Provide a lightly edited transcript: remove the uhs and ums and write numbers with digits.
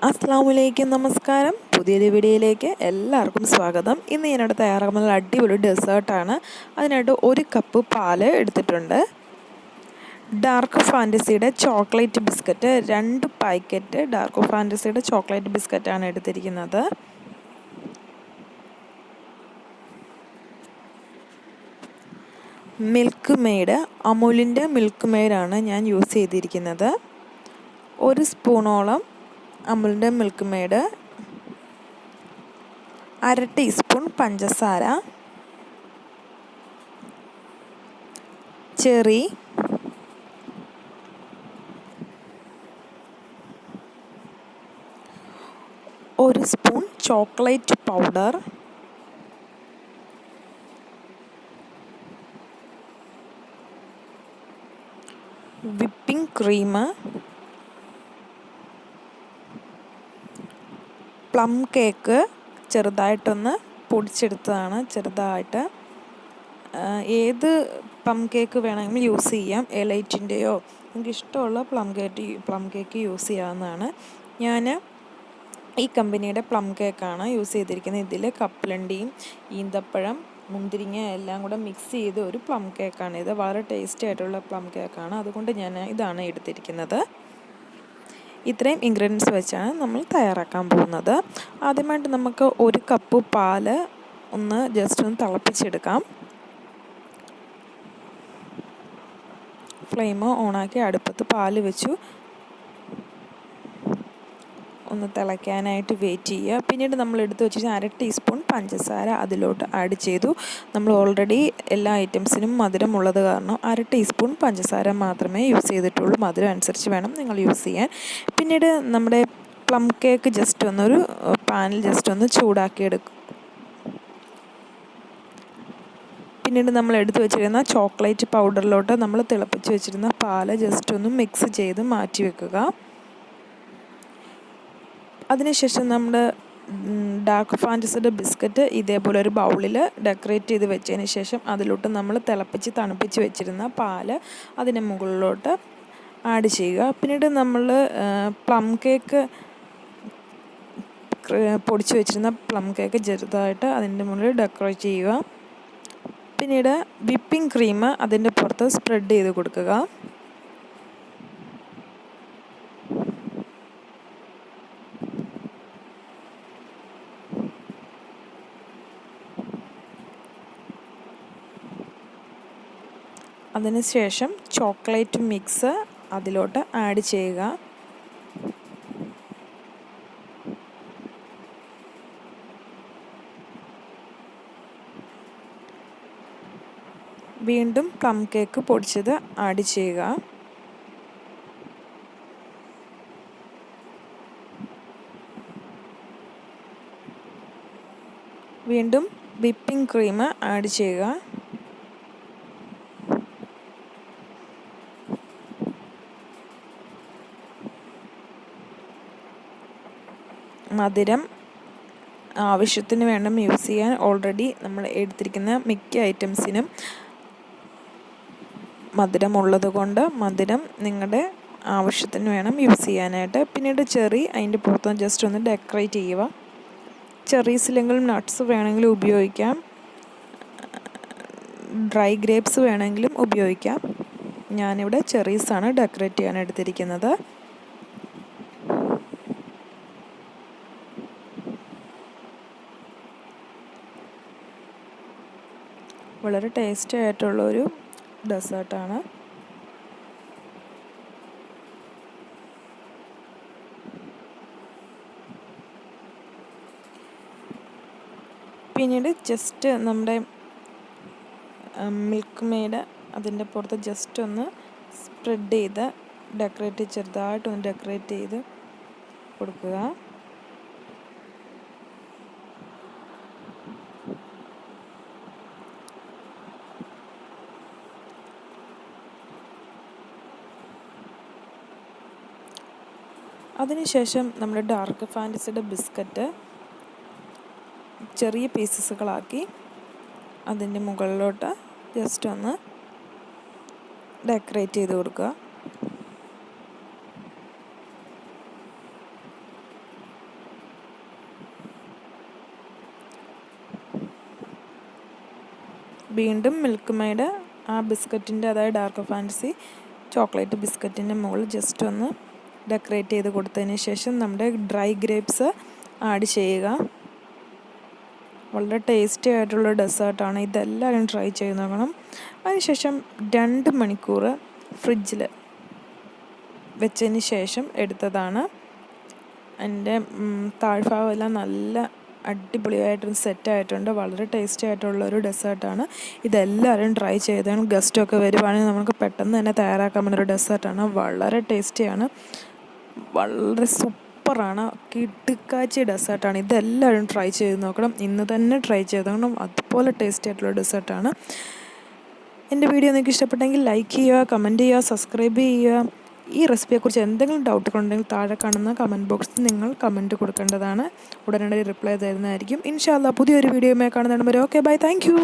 അസ്സലാമലൈക്കും, നമസ്കാരം. പുതിയൊരു വീഡിയോയിലേക്ക് എല്ലാവർക്കും സ്വാഗതം. ഇന്ന് ഞാനിവിടെ തയ്യാറാക്കുന്നത് അടിപൊളി ഡെസേർട്ടാണ്. അതിനായിട്ട് 1 കപ്പ് പാല് എടുത്തിട്ടുണ്ട്. ഡാർക്ക് ഫാൻറ്റസിയുടെ ചോക്ലേറ്റ് ബിസ്ക്കറ്റ് 2 പാക്കറ്റ് ഡാർക്ക് ഫാൻറ്റസിയുടെ ചോക്ലേറ്റ് ബിസ്ക്കറ്റാണ് എടുത്തിരിക്കുന്നത്. മിൽക്ക് മെയ്ഡ്, അമൂലിൻ്റെ മിൽക്ക് മെയ്ഡാണ് ഞാൻ യൂസ് ചെയ്തിരിക്കുന്നത്. 1 സ്പൂണോളം അമൂലിൻ്റെ മിൽക്ക് മെയ്ഡ്, 1/2 ടീസ്പൂൺ പഞ്ചസാര, ചെറി, ഒരു spoon chocolate powder, whipping cream, plum cake ചെറുതായിട്ടൊന്ന് പൊടിച്ചെടുത്തതാണ്. ചെറുതായിട്ട് ഏത് പ്ലം കേക്ക് വേണമെങ്കിലും യൂസ് ചെയ്യാം. എലൈറ്റിൻ്റെയോ നിങ്ങൾക്ക് ഇഷ്ടമുള്ള പ്ലം കേക്ക് യൂസ് ചെയ്യാവുന്നതാണ്. ഞാൻ ഈ കമ്പനിയുടെ പ്ലം കേക്കാണ് യൂസ് ചെയ്തിരിക്കുന്നത്. ഇതിൽ കപ്പലണ്ടിയും ഈന്തപ്പഴം, മുന്തിരിങ്ങ എല്ലാം കൂടെ മിക്സ് ചെയ്ത് ഒരു പ്ലം കേക്കാണ്. ഇത് വളരെ ടേസ്റ്റി ആയിട്ടുള്ള പ്ലം കേക്കാണ്. അതുകൊണ്ട് ഞാൻ ഇതാണ് എടുത്തിരിക്കുന്നത്. ഇത്രയും ഇൻഗ്രീഡിയൻസ് വെച്ചാണ് നമ്മൾ തയ്യാറാക്കാൻ പോകുന്നത്. ആദ്യമായിട്ട് നമുക്ക് 1 കപ്പ് പാല് ജസ്റ്റ് ഒന്ന് തിളപ്പിച്ചെടുക്കാം. ഫ്ലെയിം ഓണാക്കി അടുപ്പത്ത് പാല് വെച്ചു ഒന്ന് തിളയ്ക്കാനായിട്ട് വെയിറ്റ് ചെയ്യുക. പിന്നീട് നമ്മൾ എടുത്ത് വെച്ചിട്ട് 1/2 ടീസ്പൂൺ പഞ്ചസാര അതിലോട്ട് ആഡ് ചെയ്തു. നമ്മൾ ഓൾറെഡി എല്ലാ ഐറ്റംസിനും മധുരം ഉള്ളത് കാരണം 1/2 ടീസ്പൂൺ പഞ്ചസാര മാത്രമേ യൂസ് ചെയ്തിട്ടുള്ളൂ. മധുരം അനുസരിച്ച് വേണം നിങ്ങൾ യൂസ് ചെയ്യാൻ. പിന്നീട് നമ്മുടെ പ്ലം കേക്ക് ജസ്റ്റ് ഒരു പാനിൽ ജസ്റ്റ് ഒന്ന് ചൂടാക്കിയെടുക്കും. പിന്നീട് നമ്മൾ എടുത്ത് വെച്ചിരുന്ന ചോക്ലേറ്റ് പൗഡറിലോട്ട് നമ്മൾ തിളപ്പിച്ച് വെച്ചിരുന്ന പാല് ജസ്റ്റ് ഒന്ന് മിക്സ് ചെയ്ത് മാറ്റി വെക്കുക. അതിനുശേഷം നമ്മുടെ ഡാർക്ക് ഫാൻറ്റസിയുടെ ബിസ്ക്കറ്റ് ഇതേപോലെ ഒരു ബൗളിൽ ഡെക്കറേറ്റ് ചെയ്ത് വെച്ചതിന് ശേഷം അതിലോട്ട് നമ്മൾ തണുപ്പിച്ച് വെച്ചിരുന്ന പാല് അതിന് മുകളിലോട്ട് ആഡ് ചെയ്യുക. പിന്നീട് നമ്മൾ പ്ലം കേക്ക് പൊടിച്ച് വെച്ചിരുന്ന പ്ലം കേക്ക് ചെറുതായിട്ട് അതിൻ്റെ മുകളിൽ ഡെക്കറേറ്റ് ചെയ്യുക. പിന്നീട് വിപ്പിംഗ് ക്രീം അതിൻ്റെ പുറത്ത് സ്പ്രെഡ് ചെയ്ത് കൊടുക്കുക. അതിനുശേഷം ചോക്ലേറ്റ് മിക്സ് അതിലോട്ട് ആഡ് ചെയ്യുക. വീണ്ടും പ്ലം കേക്ക് പൊടിച്ചത് ആഡ് ചെയ്യുക. വീണ്ടും വിപ്പിംഗ് ക്രീം ആഡ് ചെയ്യുക. മധുരം ആവശ്യത്തിന് വേണം യൂസ് ചെയ്യാൻ. ഓൾറെഡി നമ്മൾ എടുത്തിരിക്കുന്ന മിക്ക ഐറ്റംസിനും മധുരം ഉള്ളത് കൊണ്ട് മധുരം നിങ്ങളുടെ ആവശ്യത്തിന് വേണം യൂസ് ചെയ്യാനായിട്ട്. പിന്നീട് ചെറി അതിൻ്റെ പുറത്ത് ജസ്റ്റ് ഒന്ന് ഡെക്കറേറ്റ് ചെയ്യുക. ചെറീസ് ഇല്ലെങ്കിലും നട്ട്സ് വേണമെങ്കിലും ഉപയോഗിക്കാം. ഡ്രൈ ഗ്രേപ്സ് വേണമെങ്കിലും ഉപയോഗിക്കാം. ഞാനിവിടെ ചെറീസാണ് ഡെക്കറേറ്റ് ചെയ്യാൻ എടുത്തിരിക്കുന്നത്. വളരെ ടേസ്റ്റി ആയിട്ടുള്ളൊരു ഡെസേർട്ടാണ്. പിന്നീട് ജസ്റ്റ് നമ്മുടെ മിൽക്ക് മെയ്ഡ് അതിൻ്റെ പുറത്ത് ജസ്റ്റ് ഒന്ന് സ്പ്രെഡ് ചെയ്ത് ചെറുതായിട്ടൊന്ന് ഡെക്കറേറ്റ് ചെയ്ത് കൊടുക്കുക. അതിനുശേഷം നമ്മുടെ ഡാർക്ക് ഫാൻറ്റസിയുടെ ബിസ്ക്കറ്റ് ചെറിയ പീസസുകളാക്കി അതിൻ്റെ മുകളിലോട്ട് ജസ്റ്റ് ഒന്ന് ഡെക്കറേറ്റ് ചെയ്ത് കൊടുക്കുക. വീണ്ടും മിൽക്ക് മെയ്ഡ് ആ ബിസ്ക്കറ്റിൻ്റെ, അതായത് ഡാർക്ക് ഫാൻറ്റസി ചോക്ലേറ്റ് ബിസ്ക്കറ്റിൻ്റെ മുകളിൽ ജസ്റ്റ് ഒന്ന് ഡെക്കറേറ്റ് ചെയ്ത് കൊടുത്തതിന് ശേഷം നമ്മുടെ ഡ്രൈ ഗ്രേപ്സ് ആഡ് ചെയ്യുക. വളരെ ടേസ്റ്റി ആയിട്ടുള്ള ഡെസേർട്ടാണ്. ഇതെല്ലാവരും ട്രൈ ചെയ്ത് നോക്കണം. അതിനുശേഷം 2 മണിക്കൂർ ഫ്രിഡ്ജിൽ വെച്ചതിന് ശേഷം എടുത്തതാണ്. എൻ്റെ താഴ്ഭാഗമെല്ലാം നല്ല അടിപൊളിയായിട്ട് സെറ്റായിട്ടുണ്ട്. വളരെ ടേസ്റ്റി ആയിട്ടുള്ളൊരു ഡെസേർട്ടാണ്. ഇതെല്ലാവരും ട്രൈ ചെയ്താണ്. ഗസ്റ്റൊക്കെ വരുവാണെങ്കിൽ നമുക്ക് പെട്ടെന്ന് തന്നെ തയ്യാറാക്കാൻ പറ്റുന്നൊരു ഡെസേർട്ടാണ്. വളരെ ടേസ്റ്റിയാണ്, വളരെ സൂപ്പറാണ്, കിടുക്കാച്ചി ഡെസേർട്ടാണ്. ഇതെല്ലാവരും ട്രൈ ചെയ്ത് നോക്കണം. ഇന്ന് തന്നെ ട്രൈ ചെയ്ത് നോക്കണം. അതുപോലെ ടേസ്റ്റി ആയിട്ടുള്ള ഡെസേർട്ടാണ്. എൻ്റെ വീഡിയോ നിങ്ങൾക്ക് ഇഷ്ടപ്പെട്ടെങ്കിൽ ലൈക്ക് ചെയ്യുക, കമൻറ്റ് ചെയ്യുക, സബ്സ്ക്രൈബ് ചെയ്യുക. ഈ റെസിപ്പിയെക്കുറിച്ച് എന്തെങ്കിലും ഡൗട്ടുകളുണ്ടെങ്കിൽ താഴെ കാണുന്ന കമൻറ്റ് ബോക്സിൽ നിങ്ങൾ കമൻറ്റ് കൊടുക്കേണ്ടതാണ്. ഉടനടി റിപ്ലൈ തരുന്നതായിരിക്കും. ഇൻഷാ അല്ലാഹ് പുതിയൊരു വീഡിയോയുമായി കാണുന്നതാണ്. Okay bye, thank you.